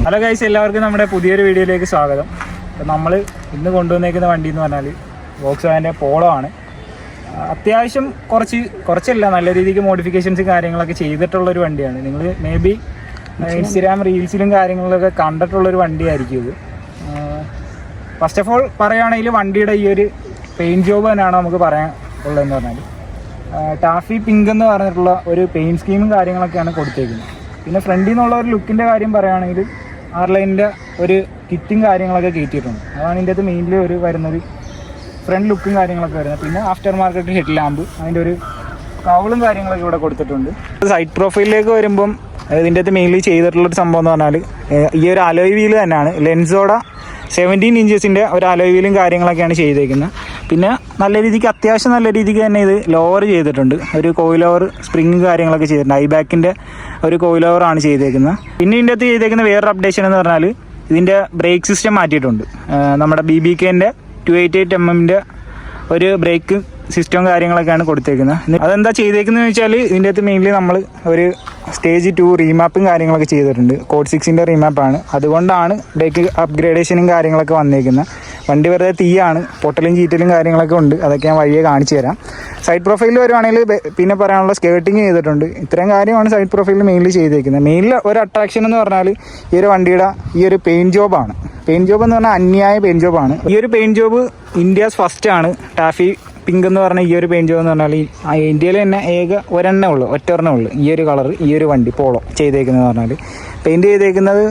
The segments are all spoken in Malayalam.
ഹലോ ഗൈസ്, എല്ലാവർക്കും നമ്മുടെ പുതിയൊരു വീഡിയോയിലേക്ക് സ്വാഗതം. അപ്പോൾ നമ്മൾ ഇന്ന് കൊണ്ടുവന്നേക്കുന്ന വണ്ടി എന്ന് പറഞ്ഞാൽ വോക്സ്വാഗൻ്റെ പോളോ ആണ്. അത്യാവശ്യം കുറച്ചല്ല, നല്ല രീതിക്ക് മോഡിഫിക്കേഷൻസ് കാര്യങ്ങളൊക്കെ ചെയ്തിട്ടുള്ളൊരു വണ്ടിയാണ്. നിങ്ങൾ മേ ബി ഇൻസ്റ്റഗ്രാം റീൽസിലും കാര്യങ്ങളിലൊക്കെ കണ്ടിട്ടുള്ളൊരു വണ്ടിയായിരിക്കും ഇത്. ഫസ്റ്റ് ഓഫ് ഓൾ പറയുകയാണെങ്കിൽ വണ്ടിയുടെ ഈ ഒരു പെയിൻറ്റ് ജോബ് തന്നെയാണ് നമുക്ക് പറയാൻ ഉള്ളതെന്ന് പറഞ്ഞാൽ. ടാഫി പിങ്ക് എന്ന് പറഞ്ഞിട്ടുള്ള ഒരു പെയിൻറ്റ് സ്കീമും കാര്യങ്ങളൊക്കെയാണ് കൊടുത്തേക്കുന്നത്. പിന്നെ ഫ്രണ്ടിൽ നിന്നുള്ള ഒരു ലുക്കിൻ്റെ കാര്യം പറയുകയാണെങ്കിൽ ആർലൈനിൻ്റെ ഒരു കിറ്റും കാര്യങ്ങളൊക്കെ കയറ്റിയിട്ടുണ്ട്. അതാണ് ഇതിൻ്റെ അകത്ത് മെയിൻലി ഒരു വരുന്നത്, ഫ്രണ്ട് ലുക്കും കാര്യങ്ങളൊക്കെ വരുന്നത്. പിന്നെ ആഫ്റ്റർ മാർക്കറ്റ് ഹെഡ് ലാമ്പ്, അതിൻ്റെ ഒരു കവളും കാര്യങ്ങളൊക്കെ ഇവിടെ കൊടുത്തിട്ടുണ്ട്. സൈഡ് പ്രൊഫൈലിലേക്ക് വരുമ്പം ഇതിൻ്റെ അകത്ത് മെയിൻലി ചെയ്തിട്ടുള്ളൊരു സംഭവം എന്ന് പറഞ്ഞാൽ ഈ ഒരു അലോയ് വീല് തന്നെയാണ്. ലെൻസോടെ 17 ഇഞ്ചസിൻ്റെ ഒരു അലോയ് വീലും കാര്യങ്ങളൊക്കെയാണ് ചെയ്തേക്കുന്നത്. പിന്നെ അത്യാവശ്യം നല്ല രീതിക്ക് തന്നെ ഇത് ലോവർ ചെയ്തിട്ടുണ്ട്. ഒരു കോയിൽ ഓവർ സ്പ്രിങ് കാര്യങ്ങളൊക്കെ ചെയ്തിട്ടുണ്ട്. ഐബാക്കിൻ്റെ ഒരു കോയിൽ ഓവറാണ് ചെയ്തേക്കുന്നത്. പിന്നെ ഇതിൻ്റെ അകത്ത് ചെയ്തേക്കുന്ന വേറൊരു അപ്ഡേഷൻ എന്ന് പറഞ്ഞാൽ ഇതിൻ്റെ ബ്രേക്ക് സിസ്റ്റം മാറ്റിയിട്ടുണ്ട്. നമ്മുടെ BBKൻ്റെ 288mm ഒരു ബ്രേക്ക് സിസ്റ്റവും കാര്യങ്ങളൊക്കെയാണ് കൊടുത്തേക്കുന്നത്. അതെന്താ ചെയ്തേക്കുന്നതെന്ന് വെച്ചാൽ ഇതിൻ്റെ അകത്ത് മെയിൻലി നമ്മൾ ഒരു സ്റ്റേജ് 2 റീമാപ്പും കാര്യങ്ങളൊക്കെ ചെയ്തിട്ടുണ്ട്. കോഡ് 6ൻ്റെ റീമാപ്പാണ്. അതുകൊണ്ടാണ് ബ്രേക്ക് അപ്ഗ്രേഡേഷനും കാര്യങ്ങളൊക്കെ വന്നേക്കുന്നത്. വണ്ടി വെറുതെ തീയാണ്, പൊട്ടലും ചീറ്റലും കാര്യങ്ങളൊക്കെ ഉണ്ട്. അതൊക്കെ ഞാൻ വഴിയെ കാണിച്ചു തരാം. സൈഡ് പ്രൊഫൈലിൽ വരുവാണെങ്കിൽ പിന്നെ പറയാനുള്ള സ്കേർട്ടിങ് ചെയ്തിട്ടുണ്ട്. ഇത്രയും കാര്യമാണ് സൈഡ് പ്രൊഫൈലിൽ മെയിൻലി ചെയ്തേക്കുന്നത്. മെയിനിൽ ഒരു അട്രാക്ഷൻ എന്ന് പറഞ്ഞാൽ ഈ ഒരു വണ്ടിയുടെ ഈ ഒരു പെയിൻറ്റ് ജോബാണ്. പെയിൻറ്റ് ജോബ് എന്ന് പറഞ്ഞാൽ അന്യായ പെയിൻറ്റ് ജോബാണ്. ഈ ഒരു പെയിൻറ്റ് ജോബ് ഇന്ത്യസ് ഫസ്റ്റ് ആണ്. ടാഫി പിങ്ക് എന്ന് പറഞ്ഞാൽ ഈ ഒരു പെയിൻറ്റ് ജോബ് എന്ന് പറഞ്ഞാൽ ഇന്ത്യയിൽ തന്നെ ഒറ്റൊരെണ്ണേ ഉള്ളൂ ഈ ഒരു കളർ, ഈ ഒരു വണ്ടി പോളോ ചെയ്തേക്കുന്നത് പറഞ്ഞാൽ. പെയിൻറ്റ് ചെയ്തേക്കുന്നത്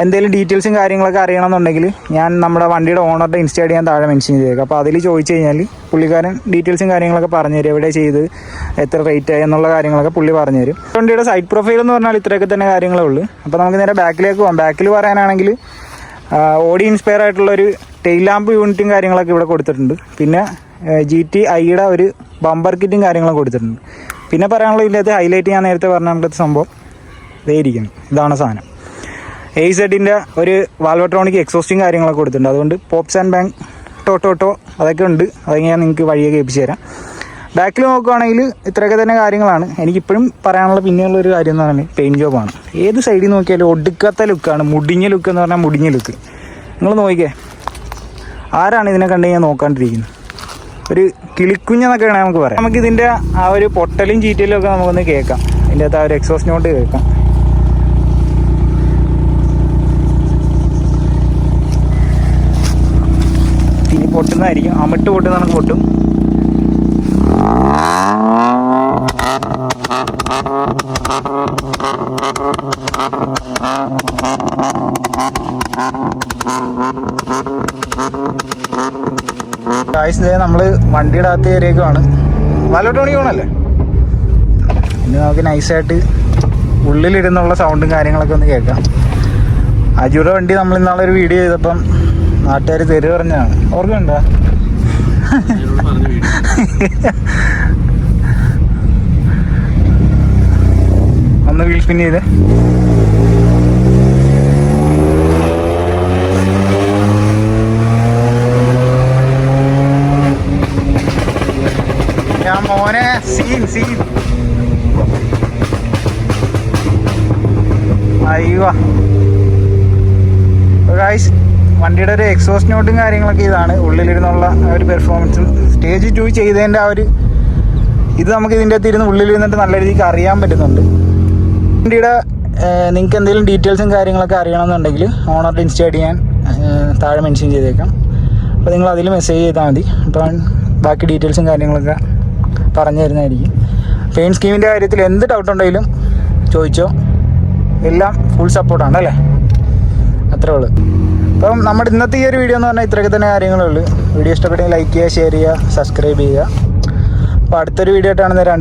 എന്തെങ്കിലും ഡീറ്റെയിൽസും കാര്യങ്ങളൊക്കെ അറിയണമെന്നുണ്ടെങ്കിൽ ഞാൻ നമ്മുടെ വണ്ടിയുടെ ഓണറുടെ ഇൻസ്റ്റാ ഞാൻ താഴെ മെൻഷൻ ചെയ്തേക്കാം. അപ്പോൾ അതിൽ ചോദിച്ചു കഴിഞ്ഞാൽ പുള്ളിക്കാരൻ ഡീറ്റെയിൽസും കാര്യങ്ങളൊക്കെ പറഞ്ഞു തരും. എവിടെ ചെയ്ത് എത്ര റേറ്റ് ആയി എന്നുള്ള കാര്യങ്ങളൊക്കെ പുള്ളി പറഞ്ഞു തരും. വണ്ടിയുടെ സൈഡ് പ്രൊഫൈൽ എന്ന് പറഞ്ഞാൽ ഇത്രയൊക്കെ തന്നെ കാര്യങ്ങളേ ഉള്ളൂ. അപ്പോൾ നമുക്ക് നേരെ ബാക്കിലേക്ക് പോകാം. ബാക്കിൽ പറയാനാണെങ്കിൽ ഓഡി ഇൻസ്പയർ ആയിട്ടുള്ളൊരു ടെയിൽ ലാമ്പ് യൂണിറ്റും കാര്യങ്ങളൊക്കെ ഇവിടെ കൊടുത്തിട്ടുണ്ട്. പിന്നെ GTIയുടെ ഒരു ബമ്പർ കിറ്റും കാര്യങ്ങളും കൊടുത്തിട്ടുണ്ട്. പിന്നെ പറയാനുള്ള ഇതിൻ്റെ ഹൈലൈറ്റ് ഞാൻ നേരത്തെ പറഞ്ഞ സംഭവം ഇതായിരിക്കണം. ഇതാണ് സാധനം. AZൻ്റെ ഒരു വാൽവട്രോണിക് എക്സോസ്റ്റും കാര്യങ്ങളൊക്കെ കൊടുത്തിട്ടുണ്ട്. അതുകൊണ്ട് പോപ്സ് ആൻഡ് ബാങ് ടോട്ടോ അതൊക്കെ ഉണ്ട്. അതൊക്കെ ഞാൻ നിങ്ങൾക്ക് വഴിയെ കേൾപ്പിച്ച് തരാം. ബാക്കിൽ നോക്കുകയാണെങ്കിൽ ഇത്രയൊക്കെ തന്നെ കാര്യങ്ങളാണ്. എനിക്കിപ്പോഴും പറയാനുള്ള പിന്നെയുള്ളൊരു കാര്യം എന്ന് പറഞ്ഞാൽ പെയിൻറ്റ് ജോബാണ്. ഏത് സൈഡിൽ നോക്കിയാലും ഒടുക്കാത്ത ലുക്കാണ്. മുടിഞ്ഞ ലുക്ക് എന്ന് പറഞ്ഞാൽ മുടിഞ്ഞ ലുക്ക്. നിങ്ങൾ നോക്കിക്കേ, ആരാണ് ഇതിനെ കണ്ടു കഴിഞ്ഞാൽ നോക്കാണ്ടിരിക്കുന്നത്? ഒരു കിളിക്കുഞ്ഞെന്നൊക്കെയാണ് നമുക്ക് പറയാം. നമുക്കിതിൻ്റെ ആ ഒരു പൊട്ടലും ചീറ്റലും ഒക്കെ നമുക്കൊന്ന് കേൾക്കാം. ഇതിൻ്റെ അകത്ത് ആ ഒരു എക്സോസ്റ്റ് നോട്ട് കേൾക്കാം. ഇനി പൊട്ടുന്നതായിരിക്കും, അമിട്ട് പൊട്ടുന്നതാണ് പൊട്ടും. നമ്മൾ വണ്ടിയുടെ അകത്ത് കയറിയേക്കുവാണ്. വാൽവട്രോണിക് ഓണല്ലേ. ഇനി നമുക്ക് നൈസായിട്ട് ഉള്ളിലിരുന്നുള്ള സൗണ്ടും കാര്യങ്ങളൊക്കെ ഒന്ന് കേൾക്കാം. അജുയുടെ വണ്ടി നമ്മൾ ഇന്നാളൊരു വീഡിയോ ചെയ്തപ്പം നാട്ടുകാർ തെറി പറഞ്ഞതാണ്. ഓർമ്മയുണ്ടോ? ഒന്ന് വീൽ സ്പിൻ ചെയ്ത് മോനെ സീൻ അയ്യോ ഗൈസ്, വണ്ടിയുടെ ഒരു എക്സോസ്റ്റ് നോട്ടും കാര്യങ്ങളൊക്കെ ഇതാണ്. ഉള്ളിലിരുന്നുള്ള ഒരു പെർഫോമൻസും സ്റ്റേജ് 2 ചെയ്തതിൻ്റെ ആ ഒരു ഇത് നമുക്ക് ഇതിൻ്റെ അകത്ത് ഇരുന്ന് ഉള്ളിലിരുന്നിട്ട് നല്ല രീതിക്ക് അറിയാൻ പറ്റുന്നുണ്ട്. വണ്ടിയുടെ നിങ്ങൾക്ക് എന്തെങ്കിലും ഡീറ്റെയിൽസും കാര്യങ്ങളൊക്കെ അറിയണമെന്നുണ്ടെങ്കിൽ ഓണറുടെ ഇൻസ്റ്റാ ഞാൻ താഴെ മെൻഷൻ ചെയ്തേക്കാം. അപ്പോൾ നിങ്ങൾ അതിൽ മെസ്സേജ് ചെയ്താൽ മതി. അപ്പോൾ ബാക്കി ഡീറ്റെയിൽസും കാര്യങ്ങളൊക്കെ പറഞ്ഞു തരുന്നതായിരിക്കും. പെയിൻറ്റ് സ്കീമിൻ്റെ കാര്യത്തിൽ എന്ത് ഡൗട്ട് ഉണ്ടെങ്കിലും ചോദിച്ചോ, എല്ലാം ഫുൾ സപ്പോർട്ടാണ് അല്ലേ. അത്രേ ഉള്ളൂ. അപ്പം നമ്മുടെ ഇന്നത്തെ ഈ ഒരു വീഡിയോ എന്ന് പറഞ്ഞാൽ ഇത്രയൊക്കെ തന്നെ കാര്യങ്ങളുള്ളൂ. വീഡിയോ ഇഷ്ടപ്പെട്ടെങ്കിൽ ലൈക്ക് ചെയ്യുക, ഷെയർ ചെയ്യുക, സബ്സ്ക്രൈബ് ചെയ്യുക. അപ്പോൾ അടുത്തൊരു വീഡിയോ ആയിട്ടാണ് നേരെ.